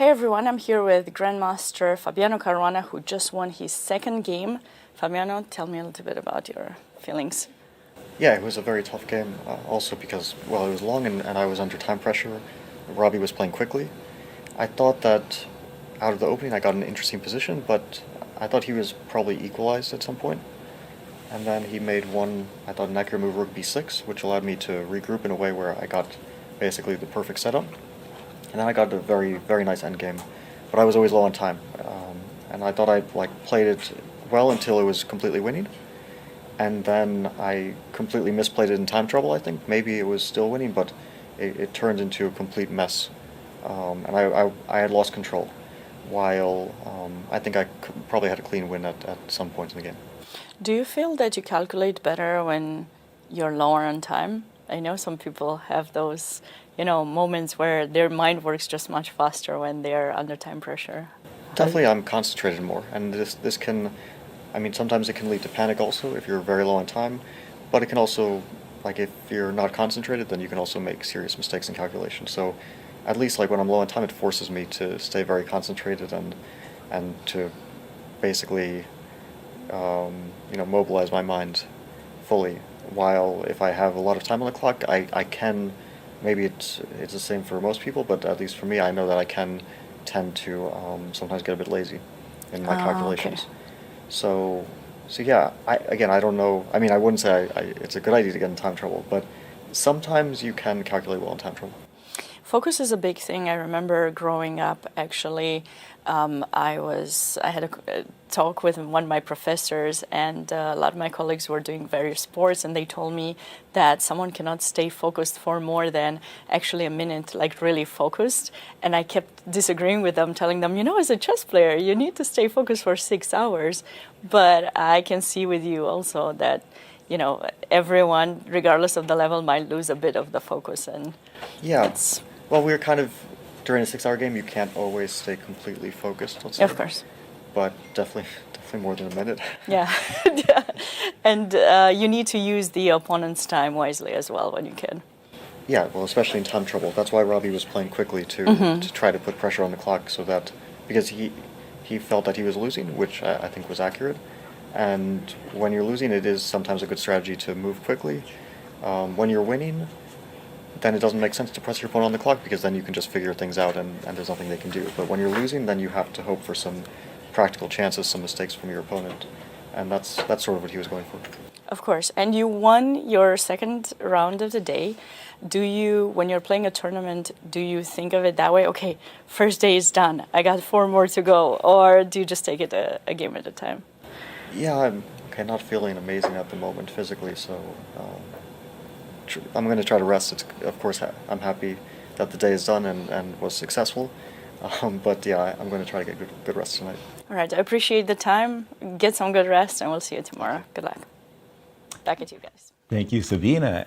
Hey everyone, I'm here with Grandmaster Fabiano Caruana, who just won his second game. Fabiano, tell me a little bit about your feelings. Yeah, it was a very tough game, also because, well, it was long and I was under time pressure. Robby was playing quickly. I thought that out of the opening I got an interesting position, but I thought he was probably equalized at some point. And then he made one, I thought, an accurate move, rook b6, which allowed me to regroup in a way where I got basically the perfect setup. And then I got a very, very nice endgame, but I was always low on time. And I thought I played it well until it was completely winning. And then I completely misplayed it in time trouble, I think. Maybe it was still winning, but it turned into a complete mess. And I had lost control, while I think I probably had a clean win at some point in the game. Do you feel that you calculate better when you're lower on time? I know some people have those, moments where their mind works just much faster when they're under time pressure. Definitely I'm concentrated more, and this can, sometimes it can lead to panic also if you're very low on time, but it can also, if you're not concentrated, then you can also make serious mistakes in calculation. So at least when I'm low on time, it forces me to stay very concentrated and to basically mobilize my mind fully. While if I have a lot of time on the clock, I can, maybe it's the same for most people, but at least for me, I know that I can tend to sometimes get a bit lazy in my calculations. Okay. So yeah, I don't know. I wouldn't say it's a good idea to get in time trouble, but sometimes you can calculate well in time trouble. Focus is a big thing. I remember growing up, actually, I had a talk with one of my professors, and a lot of my colleagues were doing various sports, and they told me that someone cannot stay focused for more than actually a minute, really focused. And I kept disagreeing with them, telling them, as a chess player, you need to stay focused for 6 hours. But I can see with you also that everyone, regardless of the level, might lose a bit of the focus. And yeah. Well, we're kind of, during a 6-hour game, you can't always stay completely focused, let's say. Of course. But definitely more than a minute. Yeah. And you need to use the opponent's time wisely as well when you can. Yeah, well, especially in time trouble. That's why Robby was playing quickly to try to put pressure on the clock, so that, because he felt that he was losing, which I think was accurate. And when you're losing, it is sometimes a good strategy to move quickly. When you're winning, then it doesn't make sense to press your opponent on the clock, because then you can just figure things out and there's nothing they can do. But when you're losing, then you have to hope for some practical chances, some mistakes from your opponent. And that's sort of what he was going for. Of course. And you won your second round of the day. Do you, when you're playing a tournament, do you think of it that way? Okay, first day is done. I got 4 more to go. Or do you just take it a game at a time? Yeah, I'm not feeling amazing at the moment physically, so I'm going to try to rest. Of course, I'm happy that the day is done and was successful. But yeah, I'm going to try to get good rest tonight. All right, I appreciate the time. Get some good rest, and we'll see you tomorrow. Good luck. Back at you guys. Thank you, Sabina.